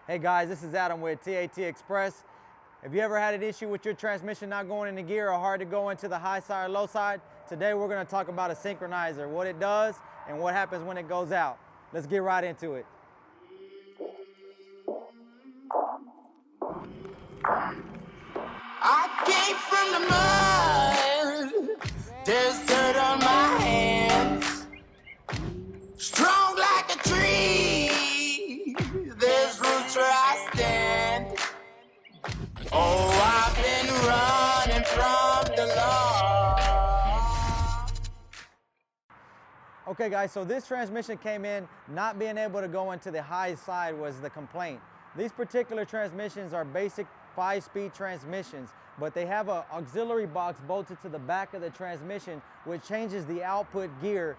Hey guys, this is Adam with TAT Express. Have you ever had an issue with your transmission not going into gear or hard to go into the high side or low side? Today we're going to talk about a synchronizer, what it does and what happens when it goes out. Let's get right into it. I came from the mud, there's dirt on my hands. Strong like a tree, there's roots where I stand. Oh, I've been running from the law. Okay guys, so this transmission came in not being able to go into the high side was the complaint. These particular transmissions are basic 5-speed transmissions, but they have an auxiliary box bolted to the back of the transmission, which changes the output gear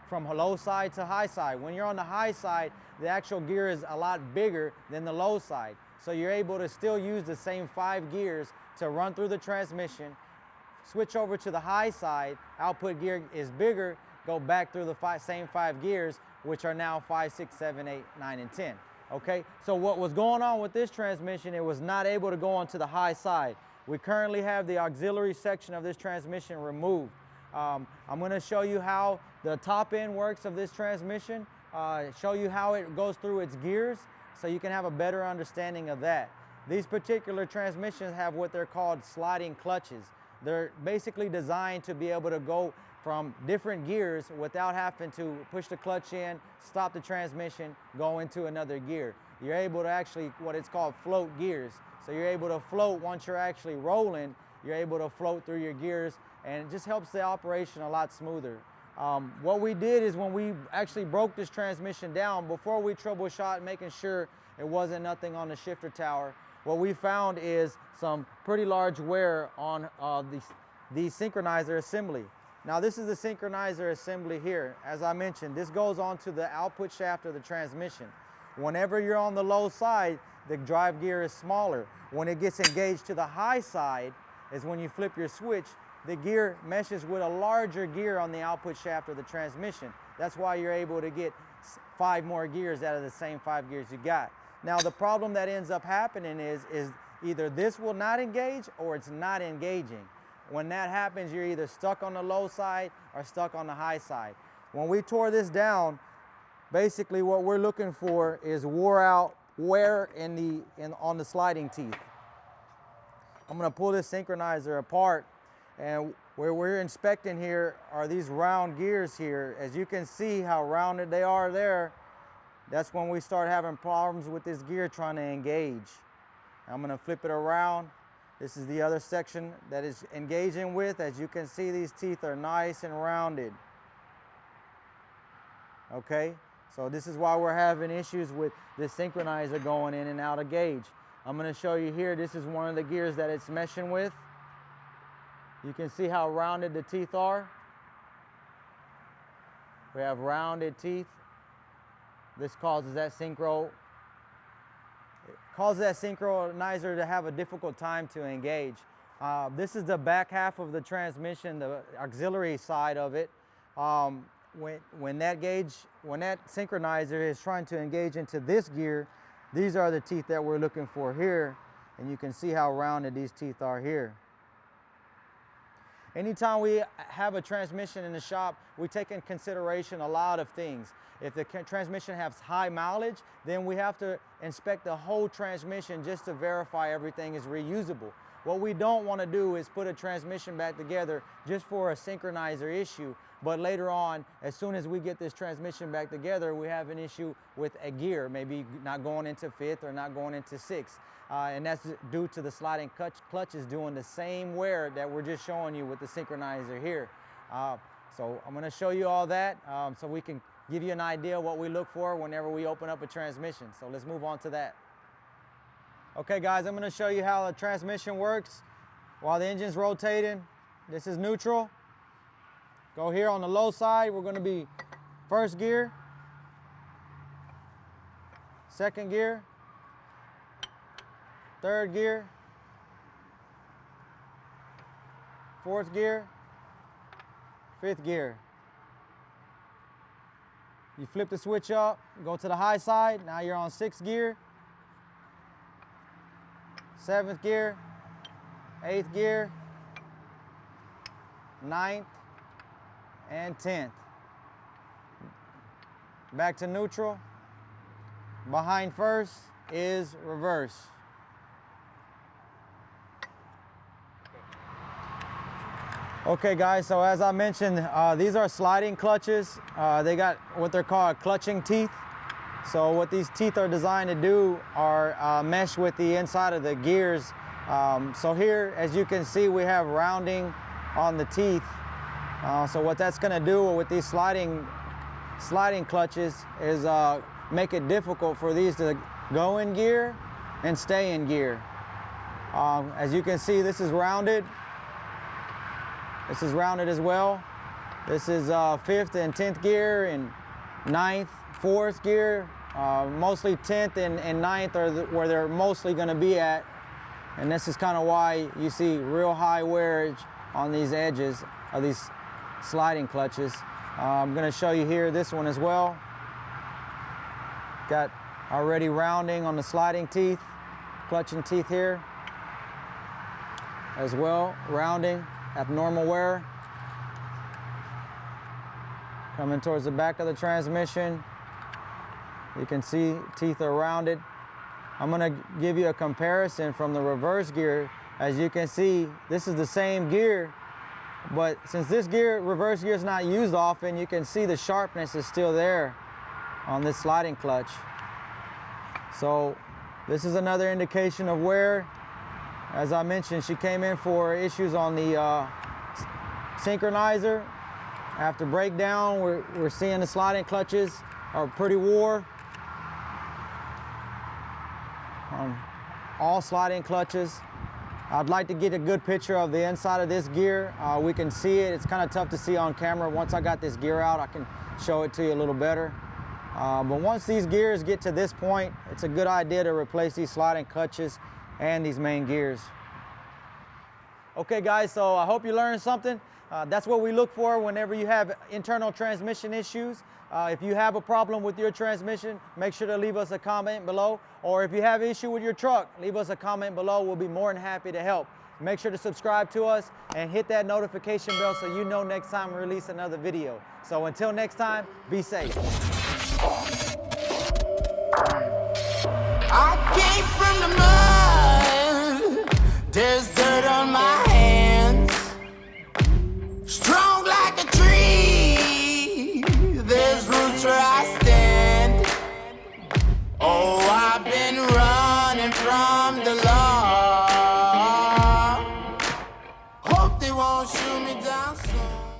from low side to high side. When you're on the high side, the actual gear is a lot bigger than the low side. So you're able to still use the same 5 gears to run through the transmission. Switch over to the high side, output gear is bigger, go back through the same 5 gears, which are now 5, 6, 7, 8, 9, and 10. Okay, so what was going on with this transmission, it was not able to go onto the high side. We currently have the auxiliary section of this transmission removed. I'm going to show you how the top end works of this transmission, show you how it goes through its gears so you can have a better understanding of that. These particular transmissions have what they're called sliding clutches. They're basically designed to be able to go from different gears without having to push the clutch in, stop the transmission, go into another gear. You're able to actually, what it's called, float gears. So you're able to float once you're actually rolling, you're able to float through your gears, and it just helps the operation a lot smoother. What we did is when we actually broke this transmission down, before we troubleshot making sure it wasn't nothing on the shifter tower, what we found is some pretty large wear on the synchronizer assembly. Now this is the synchronizer assembly here. As I mentioned, this goes onto the output shaft of the transmission. Whenever you're on the low side, the drive gear is smaller. When it gets engaged to the high side is when you flip your switch, the gear meshes with a larger gear on the output shaft of the transmission. That's why you're able to get 5 more gears out of the same 5 gears you got. Now the problem that ends up happening is either this will not engage or it's not engaging. When that happens, you're either stuck on the low side or stuck on the high side. When we tore this down, basically what we're looking for is wear on the sliding teeth. I'm going to pull this synchronizer apart, and where we're inspecting here are these round gears here. As you can see how rounded they are there, that's when we start having problems with this gear trying to engage. I'm going to flip it around. This is the other section that is engaging with. As you can see, these teeth are nice and rounded. Okay, so this is why we're having issues with this synchronizer going in and out of gauge. I'm going to show you here, this is one of the gears that it's meshing with. You can see how rounded the teeth are. We have rounded teeth. This causes that synchronizer to have a difficult time to engage. This is the back half of the transmission, the auxiliary side of it. When that synchronizer is trying to engage into this gear, these are the teeth that we're looking for here, and you can see how rounded these teeth are here. Anytime we have a transmission in the shop, we take in consideration a lot of things. If the transmission has high mileage, then we have to inspect the whole transmission just to verify everything is reusable. What we don't want to do is put a transmission back together just for a synchronizer issue, but later on, as soon as we get this transmission back together, we have an issue with a gear, maybe not going into 5th or not going into 6th. And that's due to the sliding clutches doing the same wear that we're just showing you with the synchronizer here. So I'm going to show you all that so we can give you an idea what we look for whenever we open up a transmission. So let's move on to that. Okay guys, I'm going to show you how the transmission works while the engine's rotating. This is neutral. Go here on the low side, we're going to be 1st gear, 2nd gear, 3rd gear, 4th gear, 5th gear. You flip the switch up, go to the high side, now you're on 6th gear, 7th gear, 8th gear, 9th, and 10th. Back to neutral. Behind first is reverse. Okay guys, so as I mentioned, these are sliding clutches. They got what they're called clutching teeth. So what these teeth are designed to do are mesh with the inside of the gears. So here, as you can see, we have rounding on the teeth. So what that's gonna do with these sliding clutches is make it difficult for these to go in gear and stay in gear. As you can see, this is rounded. This is rounded as well. This is 5th and 10th gear and 9th, 4th gear. Mostly 10th and 9th are where they're mostly gonna be at. And this is kind of why you see real high wearage on these edges of these sliding clutches. I'm gonna show you here this one as well. Got already rounding on the sliding teeth, clutching teeth here as well, rounding, abnormal wear. Coming towards the back of the transmission, you can see teeth are rounded. I'm gonna give you a comparison from the reverse gear. As you can see, this is the same gear, but since this gear, reverse gear, is not used often, you can see the sharpness is still there on this sliding clutch. So this is another indication of wear. As I mentioned, she came in for issues on the synchronizer. After breakdown, we're seeing the sliding clutches are pretty wore. All sliding clutches. I'd like to get a good picture of the inside of this gear. We can see it. It's kind of tough to see on camera. Once I got this gear out, I can show it to you a little better. But once these gears get to this point, it's a good idea to replace these sliding clutches and these main gears. Okay guys, so I hope you learned something. That's what we look for whenever you have internal transmission issues. If you have a problem with your transmission, make sure to leave us a comment below. Or if you have an issue with your truck, leave us a comment below. We'll be more than happy to help. Make sure to subscribe to us and hit that notification bell so you know next time we release another video. So until next time, be safe. I came from the mud. There's dirt on my hands. Strong like a tree. There's roots where I stand. Oh, I've been running from the law. Hope they won't shoot me down soon.